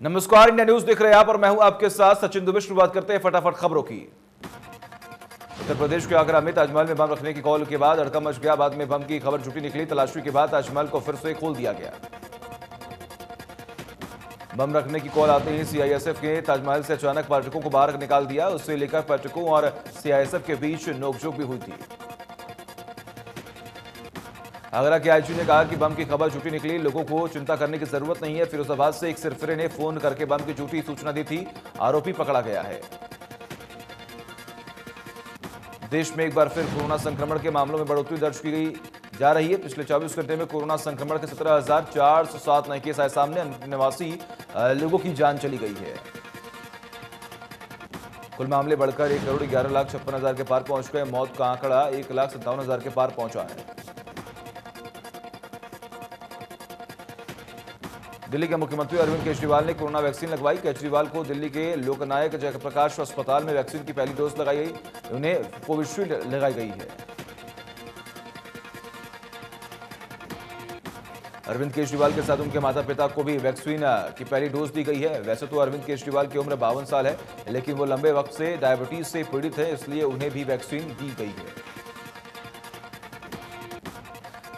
नमस्कार, India news देख रहे हैं आप और मैं हूं आपके साथ सचिन दुबे। शुरुआत करते हैं फटाफट खबरों की। उत्तर प्रदेश के आगरा में ताजमहल में बम रखने की कॉल के बाद हड़कंप मच गया। बाद में बम की खबर झूठी निकली। तलाशी के बाद ताजमहल को फिर से खोल दिया गया। बम रखने की कॉल आते ही सीआईएसएफ ने ताजमहल से अचानक पर्यटकों को बाहर निकाल दिया। उससे लेकर पर्यटकों और सीआईएसएफ के बीच नोकझोंक भी हुई थी। आगरा के आईजी ने कहा कि बम की खबर झूठी निकली, लोगों को चिंता करने की जरूरत नहीं है। फिरोजाबाद से एक सिरफिरे ने फोन करके बम की झूठी सूचना दी थी। आरोपी पकड़ा गया है। देश में एक बार फिर कोरोना संक्रमण के मामलों में बढ़ोतरी दर्ज की गई जा रही है। पिछले 24 घंटे में कोरोना संक्रमण के 17,407 नए केस आए सामने। 89 लोगों की जान चली गई है। कुल मामले बढ़कर 1,11,56,000 के पार पहुंच गए। मौत का आंकड़ा 1,57,000 के पार पहुंचा है। दिल्ली के मुख्यमंत्री अरविंद केजरीवाल ने कोरोना वैक्सीन लगवाई। केजरीवाल को दिल्ली के लोकनायक जयप्रकाश अस्पताल में वैक्सीन की पहली डोज लगाई गई। उन्हें कोविशील्ड लगाई गई है। अरविंद केजरीवाल के साथ उनके माता पिता को भी वैक्सीन की पहली डोज दी गई है। वैसे तो अरविंद केजरीवाल की उम्र 52 साल है, लेकिन वो लंबे वक्त से डायबिटीज से पीड़ित है, इसलिए उन्हें भी वैक्सीन दी गई है।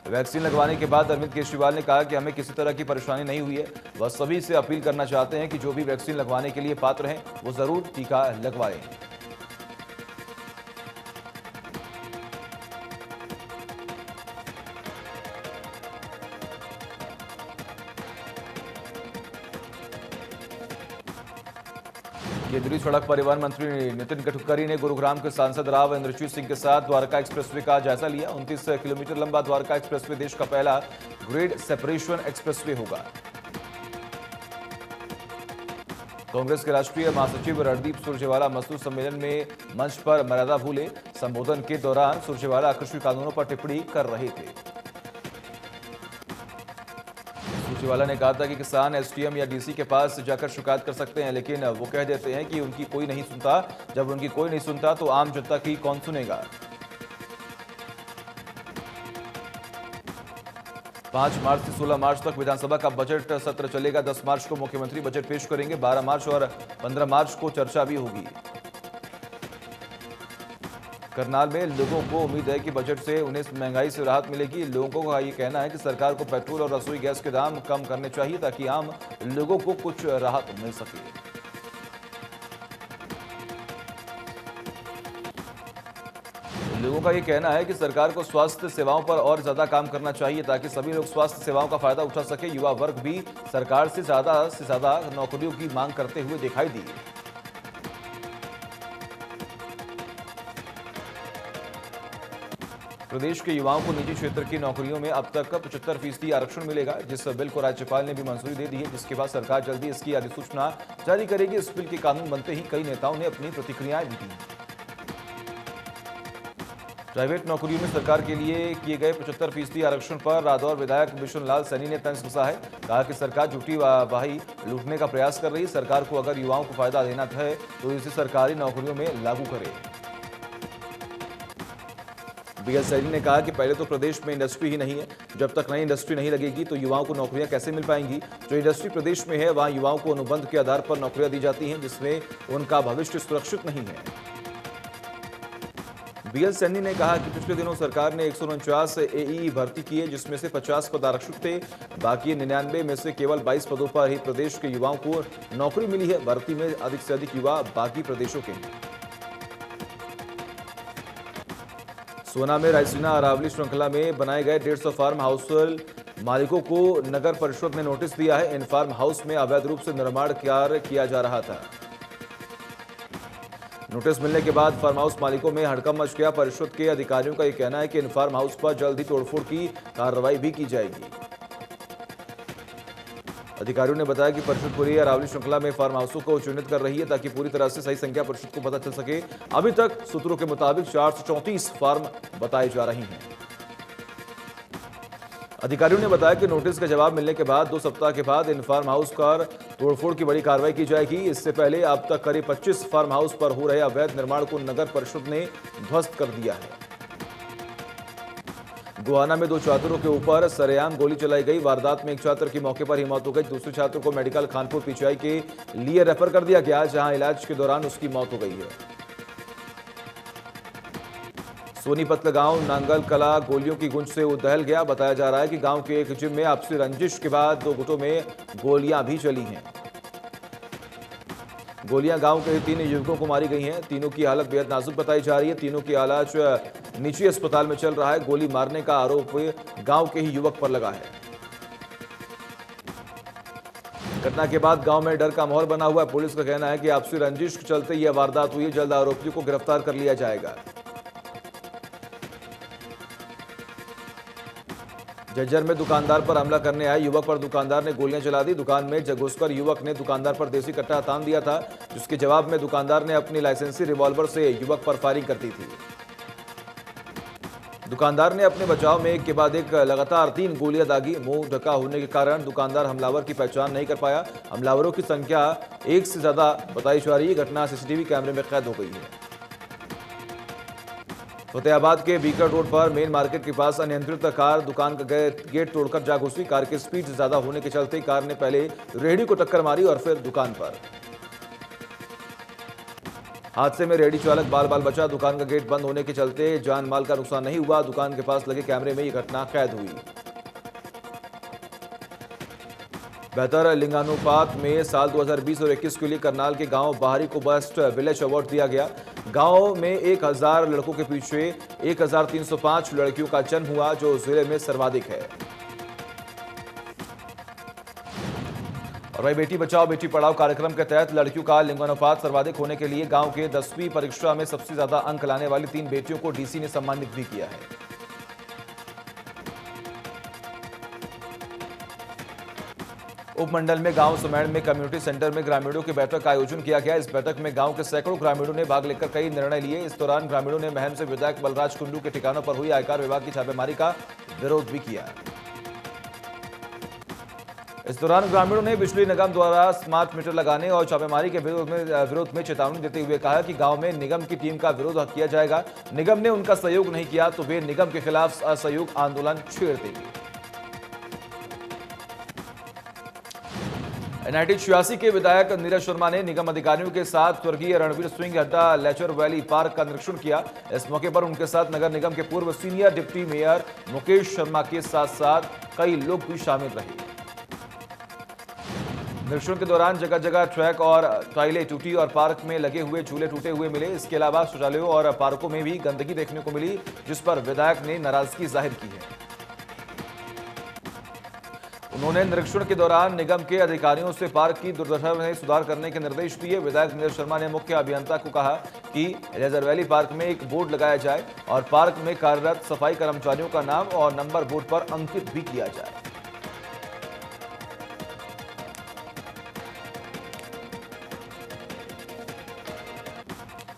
वैक्सीन लगवाने के बाद अरविंद केजरीवाल ने कहा कि हमें किसी तरह की परेशानी नहीं हुई है। वह सभी से अपील करना चाहते हैं कि जो भी वैक्सीन लगवाने के लिए पात्र हैं वो जरूर टीका लगवाएं। केंद्रीय सड़क परिवहन मंत्री नितिन गडकरी ने गुरुग्राम के सांसद राव इंद्रजीत सिंह के साथ द्वारका एक्सप्रेसवे का जायजा लिया। 29 किलोमीटर लंबा द्वारका एक्सप्रेसवे देश का पहला ग्रेड सेपरेशन एक्सप्रेसवे होगा। कांग्रेस के राष्ट्रीय महासचिव रणदीप सुरजेवाला मजदूर सम्मेलन में मंच पर मर्यादा भूले। संबोधन के दौरान सुरजेवाला कृषि कानूनों पर टिप्पणी कर रहे थे। सुरजेवाला ने कहा था कि किसान एसडीएम या डीसी के पास जाकर शिकायत कर सकते हैं, लेकिन वो कह देते हैं कि उनकी कोई नहीं सुनता। जब उनकी कोई नहीं सुनता तो आम जनता की कौन सुनेगा। 5 मार्च से 16 मार्च तक विधानसभा का बजट सत्र चलेगा। 10 मार्च को मुख्यमंत्री बजट पेश करेंगे। 12 मार्च और 15 मार्च को चर्चा भी होगी। करनाल में लोगों को उम्मीद है कि बजट से उन्हें महंगाई से राहत मिलेगी। लोगों का ये कहना है कि सरकार को पेट्रोल और रसोई गैस के दाम कम करने चाहिए ताकि आम लोगों को कुछ राहत मिल सके। लोगों का ये कहना है कि सरकार को स्वास्थ्य सेवाओं पर और ज्यादा काम करना चाहिए ताकि सभी लोग स्वास्थ्य सेवाओं का फायदा उठा सके। युवा वर्ग भी सरकार से ज्यादा नौकरियों की मांग करते हुए दिखाई दिए। प्रदेश के युवाओं को निजी क्षेत्र की नौकरियों में अब तक 75% आरक्षण मिलेगा। जिस बिल को राज्यपाल ने भी मंजूरी दे दी है, जिसके बाद सरकार जल्दी इसकी अधिसूचना जारी करेगी। इस बिल के कानून बनते ही कई नेताओं ने अपनी प्रतिक्रियाएं भी दी। प्राइवेट नौकरियों में सरकार के लिए किए गए 75% आरक्षण पर रादौर विधायक बिशन लाल सैनी ने तंज कसा है। कहा कि सरकार झूठी वाही लूटने का प्रयास कर रही है। सरकार को अगर युवाओं को फायदा देना है तो इसे सरकारी नौकरियों में लागू करे। बीएल सैनी ने कहा कि पहले तो प्रदेश में इंडस्ट्री ही नहीं है। जब तक नई इंडस्ट्री नहीं लगेगी तो युवाओं को नौकरियां कैसे मिल पाएंगी। जो इंडस्ट्री प्रदेश में है वहां युवाओं को अनुबंध के आधार पर नौकरियां दी जाती हैं, जिसमें उनका भविष्य सुरक्षित नहीं है। बीएल सैनी ने कहा कि पिछले दिनों सरकार ने 149 एई भर्ती की है, जिसमें से 50 पद आरक्षित थे। बाकी 99 में से केवल 22 पदों पर ही प्रदेश के युवाओं को नौकरी मिली है। भर्ती में अधिक से अधिक युवा बाकी प्रदेशों के हैं। सोना में रायसीना अरावली श्रृंखला में बनाए गए 150 फार्म हाउस मालिकों को नगर परिषद ने नोटिस दिया है। इन फार्म हाउस में अवैध रूप से निर्माण कार्य किया जा रहा था। नोटिस मिलने के बाद फार्म हाउस मालिकों में हड़कंप मच गया। परिषद के अधिकारियों का यह कहना है कि इन फार्म हाउस पर जल्द ही तोड़फोड़ की कार्रवाई भी की जाएगी। अधिकारियों ने बताया कि परिषद पूरी अरावली श्रृंखला में फार्म हाउसों को चिन्हित कर रही है ताकि पूरी तरह से सही संख्या परिषद को पता चल सके। अभी तक सूत्रों के मुताबिक 434 फार्म बताए जा रही हैं। अधिकारियों ने बताया कि नोटिस का जवाब मिलने के बाद 2 सप्ताह के बाद इन फार्म हाउस पर तोड़फोड़ की बड़ी कार्रवाई की जाएगी। इससे पहले अब तक करीब 25 फार्म हाउस पर हो रहे अवैध निर्माण को नगर परिषद ने ध्वस्त कर दिया है। गोहाना में 2 छात्रों के ऊपर सरेआम गोली चलाई गई। वारदात में एक छात्र की मौके पर ही मौत हो गई। दूसरे छात्र को मेडिकल खानपुर पीजीआई के लिए रेफर कर दिया गया, जहां इलाज के दौरान उसकी मौत हो गई है। सोनीपत का गांव नांगल कला गोलियों की गूंज से दहल गया। बताया जा रहा है कि गांव के एक जिम में आपसी रंजिश के बाद 2 गुटों में गोलियां भी चली हैं। गोलियां गांव के 3 युवकों को मारी गई हैं। तीनों की हालत बेहद नाजुक बताई जा रही है। तीनों की इलाज निजी अस्पताल में चल रहा है। गोली मारने का आरोप गांव के ही युवक पर लगा है। घटना के बाद गांव में डर का माहौल बना हुआ है। पुलिस का कहना है कि आपसी रंजिश के चलते यह वारदात हुई है। जल्द आरोपियों को गिरफ्तार कर लिया जाएगा। झज्जर में दुकानदार पर हमला करने आए युवक पर दुकानदार ने गोलियां चला दी। दुकान में घुसकर युवक ने दुकानदार पर देसी कट्टा तान दिया था, जिसके जवाब में दुकानदार ने अपनी लाइसेंसी रिवॉल्वर से युवक पर फायरिंग कर दी थी। दुकानदार ने अपने बचाव में एक के बाद एक लगातार 3 गोलियां दागी। मुंह ढका होने के कारण दुकानदार हमलावर की पहचान नहीं कर पाया। हमलावरों की संख्या 1 से ज्यादा बताई जा रही है। घटना सीसीटीवी कैमरे में कैद हो गई है। फतेहाबाद के बीकर रोड पर मेन मार्केट के पास अनियंत्रित कार दुकान का गेट तोड़कर जा घुसी। कार की स्पीड ज्यादा होने के चलते कार ने पहले रेहड़ी को टक्कर मारी और फिर दुकान पर। हादसे में रेहड़ी चालक बाल बाल बचा। दुकान का गेट बंद होने के चलते जान माल का नुकसान नहीं हुआ। दुकान के पास लगे कैमरे में यह घटना कैद हुई। बेहतर लिंगानुपात में साल 2020 और 21 के लिए करनाल के गांव बाहरी को बेस्ट विलेज अवार्ड दिया गया। गांव में 1000 लड़कों के पीछे 1305 लड़कियों का जन्म हुआ, जो जिले में सर्वाधिक है। और वही बेटी बचाओ बेटी पढ़ाओ कार्यक्रम के तहत लड़कियों का लिंगानुपात सर्वाधिक होने के लिए गांव के 10वीं परीक्षा में सबसे ज्यादा अंक लाने वाली 3 बेटियों को डीसी ने सम्मानित भी किया है। उपमंडल में गांव सुमैण में कम्युनिटी सेंटर में ग्रामीणों की बैठक का आयोजन किया गया। इस बैठक में गांव के सैकड़ों ग्रामीणों ने भाग लेकर कई निर्णय लिए। इस दौरान ग्रामीणों ने महम से विधायक बलराज कुंडू के ठिकानों पर हुई आयकर विभाग की छापेमारी का विरोध भी किया। इस दौरान ग्रामीणों ने बिजली निगम द्वारा स्मार्ट मीटर लगाने और छापेमारी के विरोध में चेतावनी देते हुए कहा कि गांव में निगम की टीम का विरोध किया जाएगा। निगम ने उनका सहयोग नहीं किया तो वे निगम के खिलाफ असहयोग आंदोलन छेड़ देंगे। एनआईटी 86 के विधायक नीरज शर्मा ने निगम अधिकारियों के साथ स्वर्गीय रणवीर सिंह अड्डा लेचर वैली पार्क का निरीक्षण किया। इस मौके पर उनके साथ नगर निगम के पूर्व senior deputy mayor Mukesh Sharma के साथ साथ कई लोग भी शामिल रहे। निरीक्षण के दौरान जगह जगह ट्रैक और टाइलें टूटी और पार्क में लगे हुए झूले टूटे हुए मिले। इसके अलावा शौचालयों और पार्कों में भी गंदगी देखने को मिली, जिस पर विधायक ने नाराजगी जाहिर की है। उन्होंने निरीक्षण के दौरान निगम के अधिकारियों से पार्क की दुर्दशा में सुधार करने के निर्देश दिए। विधायक नीरज शर्मा ने मुख्य अभियंता को कहा कि लेजर वैली पार्क में एक बोर्ड लगाया जाए और पार्क में कार्यरत सफाई कर्मचारियों का नाम और नंबर बोर्ड पर अंकित भी किया जाए।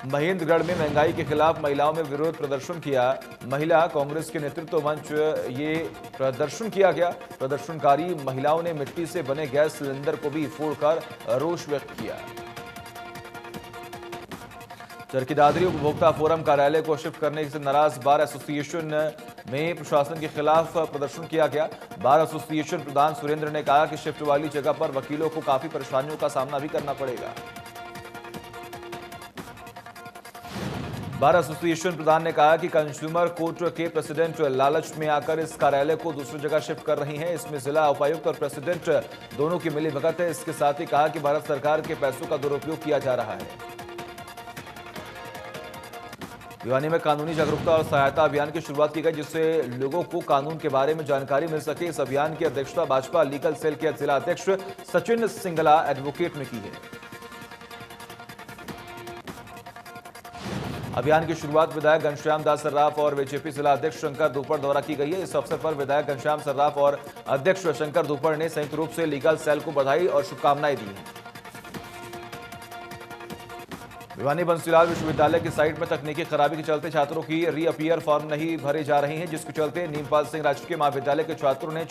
महेंद्रगढ़ में महंगाई के खिलाफ महिलाओं में विरोध प्रदर्शन किया। महिला कांग्रेस के नेतृत्व मंच ये प्रदर्शन किया गया। प्रदर्शनकारी महिलाओं ने मिट्टी से बने गैस सिलेंडर को भी फोड़कर रोष व्यक्त किया। चरखी दादरी उपभोक्ता फोरम कार्यालय को शिफ्ट करने से नाराज बार एसोसिएशन में प्रशासन के खिलाफ प्रदर्शन किया गया। बार एसोसिएशन प्रधान सुरेंद्र ने कहा कि शिफ्ट वाली जगह पर वकीलों को काफी परेशानियों का सामना भी करना पड़ेगा। बार एसोसिएशन प्रधान ने कहा कि कंज्यूमर कोर्ट के प्रेसिडेंट लालच में आकर इस कार्यालय को दूसरी जगह शिफ्ट कर रही हैं। इसमें जिला उपायुक्त और प्रेसिडेंट दोनों की मिलीभगत है। इसके साथ ही कहा कि भारत सरकार के पैसों का दुरुपयोग किया जा रहा है। भिवानी में कानूनी जागरूकता और सहायता अभियान की शुरुआत की गई, जिससे लोगों को कानून के बारे में जानकारी मिल सके। इस अभियान की अध्यक्षता भाजपा लीगल सेल के जिला अध्यक्ष सचिन सिंगला एडवोकेट ने की है। अभियान की शुरुआत विधायक घनश्याम दास सर्राफ और बीजेपी जिला अध्यक्ष शंकर धूपड़ द्वारा की गई है। इस अवसर पर विधायक घनश्याम सर्राफ और अध्यक्ष शंकर धूपड़ ने संयुक्त रूप से लीगल सेल को बधाई और शुभकामनाएं दी हैं। भिवानी बंसीलाल विश्वविद्यालय की साइट में तकनीकी खराबी के चलते छात्रों की रीअपियर फॉर्म नहीं भरे जा रही हैं, जिसके चलते नीमपाल सिंह राजकीय महाविद्यालय के छात्रों ने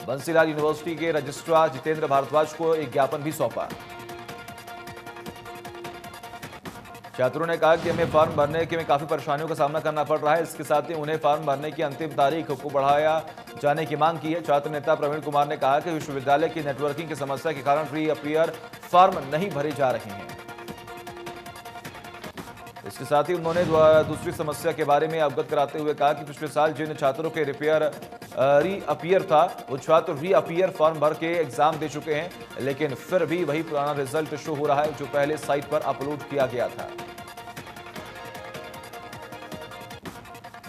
बंसीलाल यूनिवर्सिटी के रजिस्ट्रार जितेंद्र भारद्वाज को एक ज्ञापन भी सौंपा। छात्रों ने कहा कि हमें फॉर्म भरने के में काफी परेशानियों का सामना करना पड़ रहा है। इसके साथ ही उन्हें फॉर्म भरने की अंतिम तारीख को बढ़ाया जाने की मांग की है। छात्र नेता प्रवीण कुमार ने कहा कि विश्वविद्यालय की नेटवर्किंग की समस्या के कारण री अपीयर फॉर्म नहीं भरे जा रहे हैं। इसके साथ ही उन्होंने दूसरी समस्या के बारे में अवगत कराते हुए कहा कि पिछले साल जिन छात्रों के री अपीयर था वो छात्र री अपीयर फॉर्म भर के एग्जाम दे चुके हैं, लेकिन फिर भी वही पुराना रिजल्ट शो हो रहा है जो पहले साइट पर अपलोड किया गया था।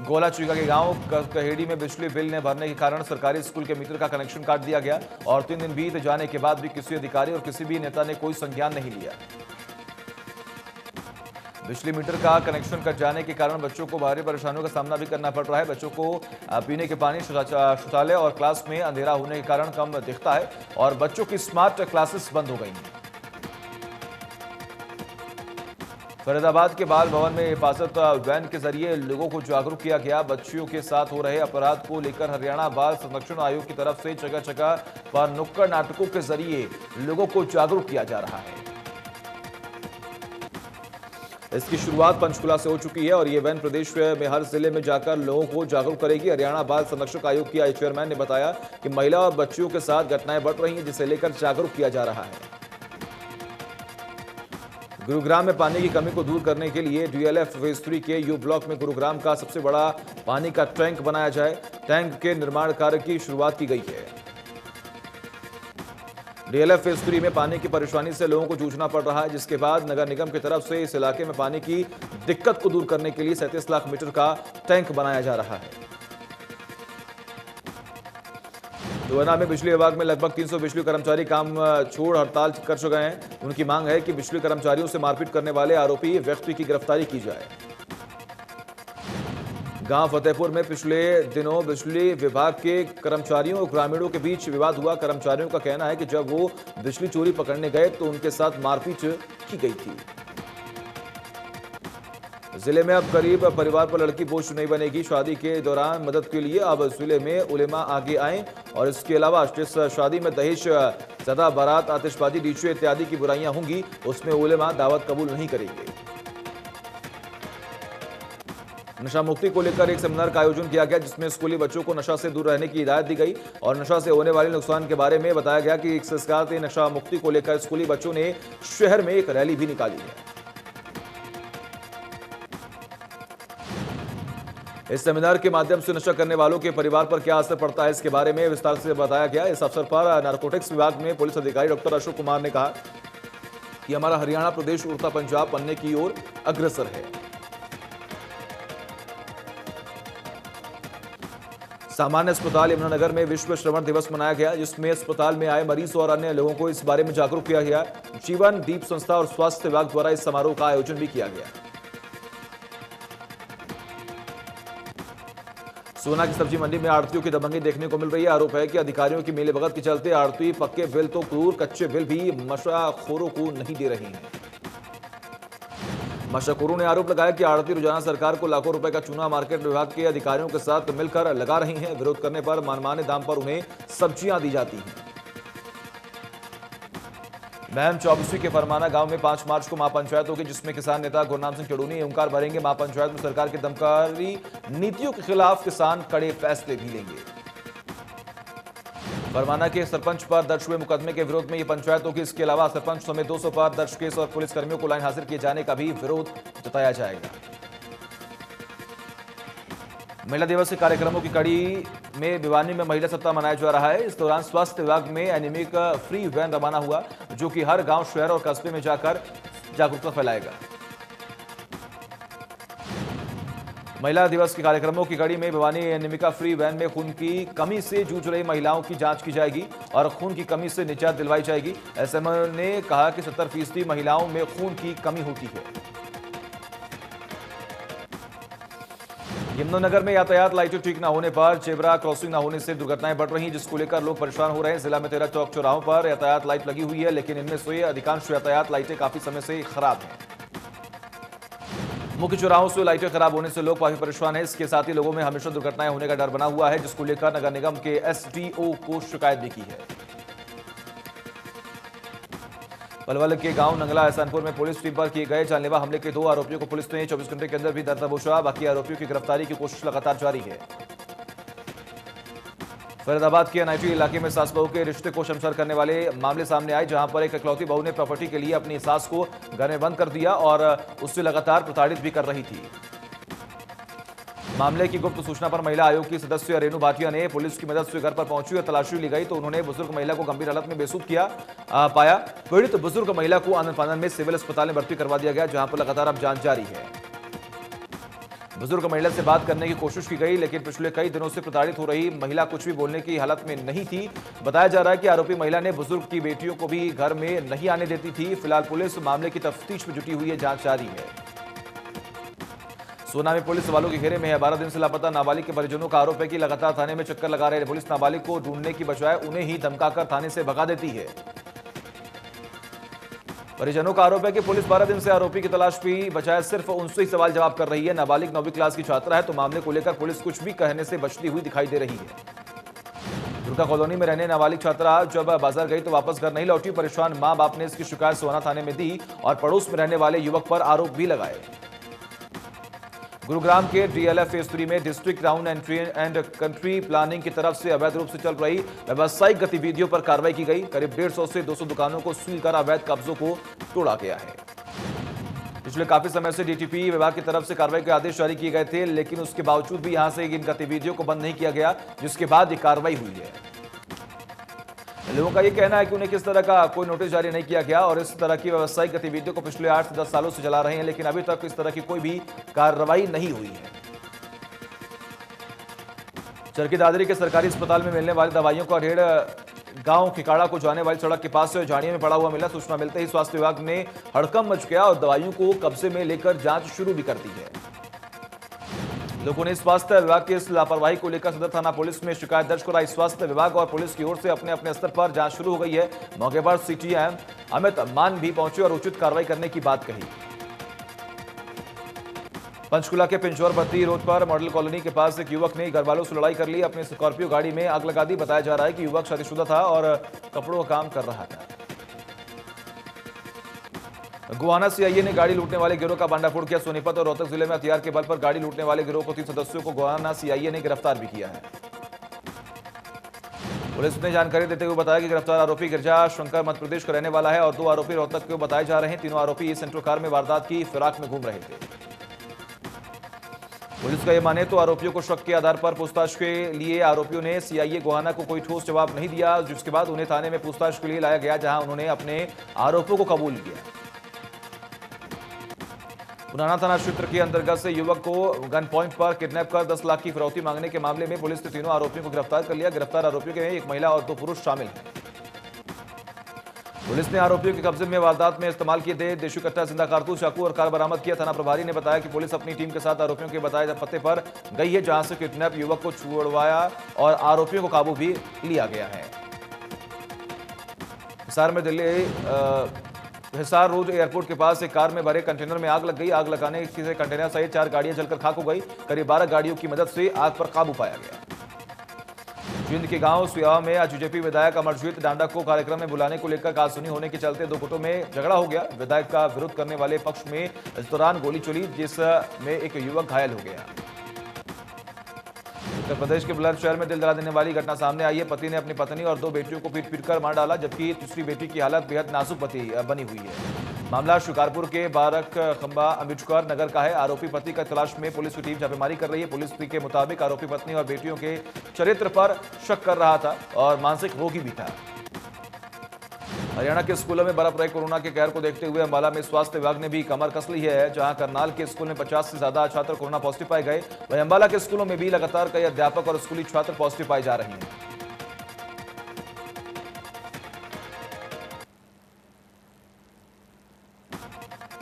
गोलाचुगा के गांव कहेड़ी में बिजली बिल न भरने के कारण सरकारी स्कूल के मीटर का कनेक्शन काट दिया गया और 3 दिन बीत जाने के बाद भी किसी अधिकारी और किसी भी नेता ने कोई संज्ञान नहीं लिया। बिजली मीटर का कनेक्शन कट जाने के कारण बच्चों को भारी परेशानियों का सामना भी करना पड़ रहा है। बच्चों को पीने के पानी, शौचालय और क्लास में अंधेरा होने के कारण कम दिखता है और बच्चों की स्मार्ट क्लासेस बंद हो गई हैं। फरीदाबाद के बाल भवन में हिफाजत वैन के जरिए लोगों को जागरूक किया गया। बच्चियों के साथ हो रहे अपराध को लेकर हरियाणा बाल संरक्षण आयोग की तरफ से जगह जगह पर नुक्कड़ नाटकों के जरिए लोगों को जागरूक किया जा रहा है। इसकी शुरुआत पंचकुला से हो चुकी है और ये वैन प्रदेश में हर जिले में जाकर लोगों को जागरूक करेगी। हरियाणा बाल संरक्षक आयोग की चेयरमैन ने बताया कि महिला और बच्चियों के साथ घटनाएं बढ़ रही हैं, जिसे लेकर जागरूक किया जा रहा है। गुरुग्राम में पानी की कमी को दूर करने के लिए डीएलएफ फेज 3 के यू ब्लॉक में गुरुग्राम का सबसे बड़ा पानी का टैंक बनाया जाए। टैंक के निर्माण कार्य की शुरुआत की गई है। डीएलएफ फेज 3 में पानी की परेशानी से लोगों को जूझना पड़ रहा है, जिसके बाद नगर निगम की तरफ से इस इलाके में पानी की दिक्कत को दूर करने के लिए 37 लाख मीटर का टैंक बनाया जा रहा है। दोना में बिजली विभाग में लगभग 300 बिजली कर्मचारी काम छोड़ हड़ताल कर चुके हैं। उनकी मांग है कि बिजली कर्मचारियों से मारपीट करने वाले आरोपी व्यक्ति की गिरफ्तारी की जाए। गांव फतेहपुर में पिछले दिनों बिजली विभाग के कर्मचारियों और ग्रामीणों के बीच विवाद हुआ। कर्मचारियों का कहना है कि जब वो बिजली चोरी पकड़ने गए तो उनके साथ मारपीट की गई थी। जिले में अब गरीब परिवार पर लड़की बोझ नहीं बनेगी। शादी के दौरान मदद के लिए अब जिले में उलेमा आगे आए और इसके अलावा जिस शादी में दहेज ज्यादा, बारात, आतिशबाजी, डीजे इत्यादि की बुराइयां होंगी उसमें उलेमा दावत कबूल नहीं करेंगे। नशा मुक्ति को लेकर एक सेमिनार का आयोजन किया गया, जिसमें स्कूली बच्चों को नशा से दूर रहने की हिदायत दी गई और नशा से होने वाले नुकसान के बारे में बताया गया कि एक संस्कार से नशा मुक्ति को लेकर स्कूली बच्चों ने शहर में एक रैली भी निकाली है। इस सेमिनार के माध्यम से नशा करने वालों के परिवार पर क्या असर पड़ता है, इसके बारे में विस्तार से बताया गया। इस अवसर पर नारकोटिक्स विभाग में पुलिस अधिकारी डॉक्टर अशोक कुमार ने कहा कि हमारा हरियाणा प्रदेश उड़ता पंजाब बनने की ओर अग्रसर है। सामान्य अस्पताल यमुनानगर में विश्व श्रवण दिवस मनाया गया, जिसमें अस्पताल में आए मरीज और अन्य लोगों को इस बारे में जागरूक किया गया। जीवन दीप संस्था और स्वास्थ्य विभाग द्वारा इस समारोह का आयोजन भी किया गया। सोना की सब्जी मंडी में आड़तियों की दबंगी देखने को मिल रही है। आरोप है कि अधिकारियों की मिलीभगत के चलते आड़ती पक्के बिल तो दूर, कच्चे बिल भी नशाखोरों को नहीं दे रही हैं। नशाखोरों ने आरोप लगाया कि आड़ती रोजाना सरकार को लाखों रुपए का चूना मार्केट विभाग के अधिकारियों के साथ मिलकर लगा रही हैं। विरोध करने पर मनमाने दाम पर उन्हें सब्जियां दी जाती हैं। महम 24वीं के फरमाना गांव में 5 मार्च को महापंचायत होगी, जिसमें किसान नेता गुरनाम सिंह चड़ूनी ओंकार भरेंगे। महापंचायत में सरकार की दमकारी नीतियों के खिलाफ किसान कड़े फैसले भी लेंगे। फरमाना के सरपंच पर दर्ज हुए मुकदमे के विरोध में ये पंचायत होगी। इसके अलावा सरपंच समेत 200 पर दर्ज केस और पुलिसकर्मियों को लाइन हाजिर किए जाने का भी विरोध जताया जाएगा। महिला दिवस के कार्यक्रमों की कड़ी में भिवानी में महिला सप्ताह मनाया जा रहा है। इस दौरान स्वास्थ्य विभाग में एनीमिक फ्री वैन रवाना हुआ, जो कि हर गांव, शहर और कस्बे में जाकर जागरूकता फैलाएगा। महिला दिवस के कार्यक्रमों की कड़ी में भिवानी एनीमिका फ्री वैन में खून की कमी से जूझ रही महिलाओं की जांच की जाएगी और खून की कमी से निजात दिलवाई जाएगी। एसएमओ ने कहा कि 70% महिलाओं में खून की कमी होती है। यमुनानगर में यातायात लाइटें ठीक न होने पर जेब्रा क्रॉसिंग न होने से दुर्घटनाएं बढ़ रही हैं, जिसको लेकर लोग परेशान हो रहे हैं। जिला में 13 चौक चौराहों पर यातायात लाइट लगी हुई है, लेकिन इनमें से अधिकांश यातायात लाइटें काफी समय से खराब हैं। मुख्य चौराहों से लाइटें खराब होने से लोग काफी परेशान हैं। इसके साथ ही लोगों में हमेशा दुर्घटनाएं होने का डर बना हुआ है, जिसको लेकर नगर निगम के एसडीओ को शिकायत भी की है। पलवल के गांव नंगला एहसानपुर में पुलिस टीम पर किए गए जानलेवा हमले के 2 आरोपियों को पुलिस ने 24 घंटे के अंदर भी दर दबोचा। बाकी आरोपियों की गिरफ्तारी की कोशिश लगातार जारी है। फरीदाबाद के एनआईटी इलाके में सास बहू के रिश्ते को शर्मसार करने वाले मामले सामने आए, जहां पर एक इकलौती बहू ने प्रॉपर्टी के लिए अपनी सास को घर में बंद कर दिया और उससे लगातार प्रताड़ित भी कर रही थी। मामले की गुप्त सूचना पर महिला आयोग की सदस्य रेणु भाटिया ने पुलिस की मदद से घर पर पहुंची और तलाशी ली गई तो उन्होंने बुजुर्ग महिला को गंभीर हालत में बेसुध पाया। पीड़ित बुजुर्ग महिला को आनंद फानन में सिविल अस्पताल में भर्ती करवा दिया गया, जहां पर लगातार अब जांच जारी है। बुजुर्ग महिला से बात करने की कोशिश की गई, लेकिन पिछले कई दिनों से प्रताड़ित हो रही महिला कुछ भी बोलने की हालत में नहीं थी। बताया जा रहा है कि आरोपी महिला ने बुजुर्ग की बेटियों को भी घर में नहीं आने देती थी। फिलहाल पुलिस मामले की तफ्तीश में जुटी हुई है, जांच जारी है। सोना में पुलिस सवालों के घेरे में है। 12 दिन से लापता नाबालिग के परिजनों का आरोप है कि लगातार थाने में चक्कर लगा रहे पुलिस नाबालिग को ढूंढने की बजाय उन्हें ही धमकाकर थाने से भगा देती है। परिजनों का आरोप है कि पुलिस 12 दिन से आरोपी की तलाश की बजाय सिर्फ उनसे ही सवाल जवाब कर रही है। नाबालिग 9वीं क्लास की छात्रा है, तो मामले को लेकर पुलिस कुछ भी कहने से बचती हुई दिखाई दे रही है। दुर्गा कॉलोनी में रहने नाबालिग छात्रा जब बाजार गई तो वापस घर नहीं लौटी। परेशान मां बाप ने इसकी शिकायत सोना थाने में दी और पड़ोस में रहने वाले युवक पर आरोप भी लगाए। गुरुग्राम के डीएलएफ फेज 3 में district town and country planning की तरफ से अवैध रूप से चल रही व्यावसायिक गतिविधियों पर कार्रवाई की गई। करीब 150 से 200 दुकानों को सील कर अवैध कब्जों को तोड़ा गया है। पिछले काफी समय से डीटीपी विभाग की तरफ से कार्रवाई के आदेश जारी किए गए थे, लेकिन उसके बावजूद भी यहां से इन गतिविधियों को बंद नहीं किया गया, जिसके बाद ये कार्रवाई हुई है। लोगों का यह कहना है कि उन्हें किस तरह का कोई नोटिस जारी नहीं किया गया और इस तरह की व्यावसायिक गतिविधियों को पिछले 8 से 10 सालों से चला रहे हैं, लेकिन अभी तक इस तरह की कोई भी कार्रवाई नहीं हुई है। चरखी दादरी के सरकारी अस्पताल में मिलने वाली दवाइयों का ढेर गांव खिकाड़ा को जाने वाली सड़क के पास से झाड़ियों में पड़ा हुआ मिला। सूचना मिलते ही स्वास्थ्य विभाग ने हड़कंप मच गया और दवाइयों को कब्जे में लेकर जांच शुरू भी कर दी है। लोगों ने स्वास्थ्य विभाग की इस लापरवाही को लेकर सदर थाना पुलिस में शिकायत दर्ज कराई। स्वास्थ्य विभाग और पुलिस की ओर से अपने अपने स्तर पर जांच शुरू हो गई है। मौके पर सीटीएम अमित मान भी पहुंचे और उचित कार्रवाई करने की बात कही। पंचकुला के पिंजौर बत्ती रोड पर मॉडल कॉलोनी के पास एक युवक ने घर वालों से लड़ाई कर ली, अपनी स्कॉर्पियो गाड़ी में आग लगा दी। बताया जा रहा है कि युवक शादीशुदा था और कपड़ों का काम कर रहा था। गोहाना सीआईए ने गाड़ी लूटने वाले गिरोह का भांडाफोड़ किया। सोनीपत और रोहतक जिले में हथियार के बल पर गाड़ी लूटने वाले गिरोह को 3 सदस्यों को गोहाना सीआईए ने गिरफ्तार भी किया है। पुलिस ने जानकारी देते हुए बताया कि गिरफ्तार आरोपी गिरजा शंकर मध्य प्रदेश का रहने वाला है और 2 आरोपी रोहतक के बताए जा रहे हैं। तीनों आरोपी इस सेंट्रो कार में वारदात की फिराक में घूम रहे थे। पुलिस का यह माने तो आरोपियों को शक के आधार पर पूछताछ के लिए आरोपियों ने सीआईए गोहाना को कोई ठोस जवाब नहीं दिया, जिसके बाद उन्हें थाने में पूछताछ के लिए लाया गया, जहां उन्होंने अपने आरोपों को कबूल किया। पुराना थाना क्षेत्र के अंतर्गत से युवक को गन पॉइंट पर किडनैप कर 10 लाख की फिरौती मांगने के मामले में पुलिस ने तीनों आरोपियों को गिरफ्तार कर लिया। गिरफ्तार आरोपियों में एक महिला और 2 पुरुष शामिल हैं। पुलिस ने आरोपियों के कब्जे में वारदात में इस्तेमाल किए थे देशी कट्टा, जिंदा कारतूस, चाकू और कार बरामद किया। थाना प्रभारी ने बताया कि पुलिस अपनी टीम के साथ आरोपियों के बताए पते पर गई है, जहां से किडनैप युवक को छुड़वाया और आरोपियों को काबू भी लिया गया है। हिसार में हिसार रोड एयरपोर्ट के पास एक कार में भरे कंटेनर में आग लग गई। आग लगाने से कंटेनर सहित 4 गाड़ियां जलकर खाक हो गई। करीब 12 गाड़ियों की मदद से आग पर काबू पाया गया। जींद के गांव सुयावा में आज बीजेपी विधायक अमरजीत डांडा को कार्यक्रम में बुलाने को लेकर कहासुनी होने के चलते 2 गुटों में झगड़ा हो गया। विधायक का विरोध करने वाले पक्ष में इस दौरान गोली चली, जिसमें एक युवक घायल हो गया। उत्तर प्रदेश के बुलंदशहर में दिल दहला देने वाली घटना सामने आई है। पति ने अपनी पत्नी और 2 बेटियों को पीट-पीट मार डाला, जबकि तीसरी बेटी की हालत बेहद नाजुक बनी हुई है। मामला शिकारपुर के बारक खंबा अम्बेडकर नगर का है। आरोपी पति का तलाश में पुलिस की टीम छापेमारी कर रही है। पुलिस के मुताबिक आरोपी पत्नी और बेटियों के चरित्र पर शक कर रहा था और मानसिक रोगी भी था। हरियाणा के स्कूलों में बरफ रहे कोरोना के कहर को देखते हुए अंबाला में स्वास्थ्य विभाग ने भी कमर कस ली है, जहां करनाल के स्कूल में 50 से ज्यादा छात्र कोरोना पॉजिटिव पाए गए। वहीं अंबाला के स्कूलों में भी लगातार कई अध्यापक और स्कूली छात्र पॉजिटिव पाए जा रहे हैं।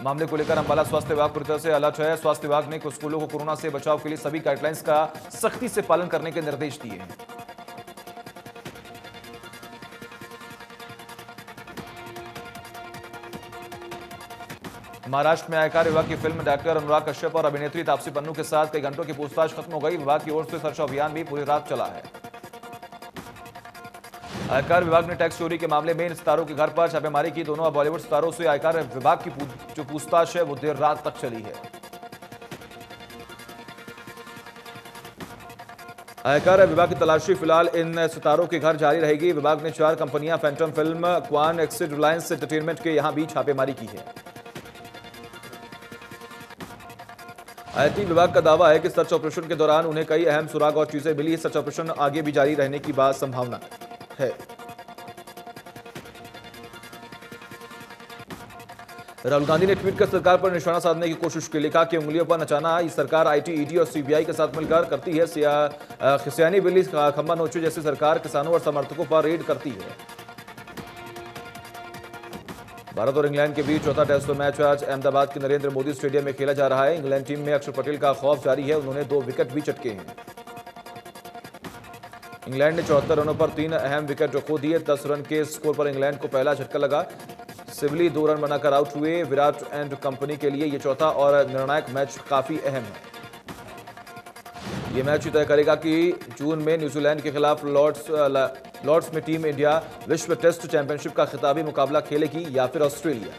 मामले को लेकर अंबाला स्वास्थ्य विभाग पूरी तरह से अलर्ट है। स्वास्थ्य विभाग ने कुछ स्कूलों को कोरोना से बचाव के लिए सभी गाइडलाइंस का सख्ती से पालन करने के निर्देश दिए हैं। महाराष्ट्र में आयकर विभाग की फिल्म डॉक्टर अनुराग कश्यप और अभिनेत्री तापसी पन्नू के साथ कई घंटों की पूछताछ खत्म हो गई। विभाग की ओर से सर्च अभियान भी पूरी रात चला है। आयकर विभाग ने टैक्स चोरी के मामले में इन सितारों के घर पर छापेमारी की। दोनों बॉलीवुड सितारों से आयकर विभाग की जो पूछताछ है वो देर रात तक चली है। आयकर विभाग की तलाशी फिलहाल इन सितारों के घर जारी रहेगी। विभाग ने 4 कंपनियां Phantom Film, Kwan, Exceed, Reliance Entertainment के यहां भी छापेमारी की है। आईटी विभाग का दावा है कि सर्च ऑपरेशन के दौरान उन्हें कई अहम सुराग और चीजें मिली। सर्च ऑपरेशन आगे भी जारी रहने की बात संभावना है। राहुल गांधी ने ट्वीट कर सरकार पर निशाना साधने की कोशिश की। लिखा कि उंगलियों पर नचाना ये सरकार आईटी, ईडी और सीबीआई के साथ मिलकर करती है। खिसियानी बिल्ली, खंबा नोचू जैसी सरकार किसानों और समर्थकों पर रेड करती है। भारत और इंग्लैंड के बीच चौथा टेस्ट मैच आज अहमदाबाद के नरेंद्र मोदी स्टेडियम में खेला जा रहा है। इंग्लैंड टीम में अक्षर पटेल का खौफ जारी है। उन्होंने 2 विकेट भी चटके हैं। इंग्लैंड ने 74 रनों पर 3 अहम विकेट खो दिए। 10 रन के स्कोर पर इंग्लैंड को पहला झटका लगा। सिवली 2 रन बनाकर आउट हुए। विराट एंड कंपनी के लिए यह चौथा और निर्णायक मैच काफी अहम है। यह मैच तय करेगा कि जून में न्यूजीलैंड के खिलाफ लॉर्ड्स में टीम इंडिया विश्व टेस्ट चैंपियनशिप का खिताबी मुकाबला खेलेगी या फिर ऑस्ट्रेलिया।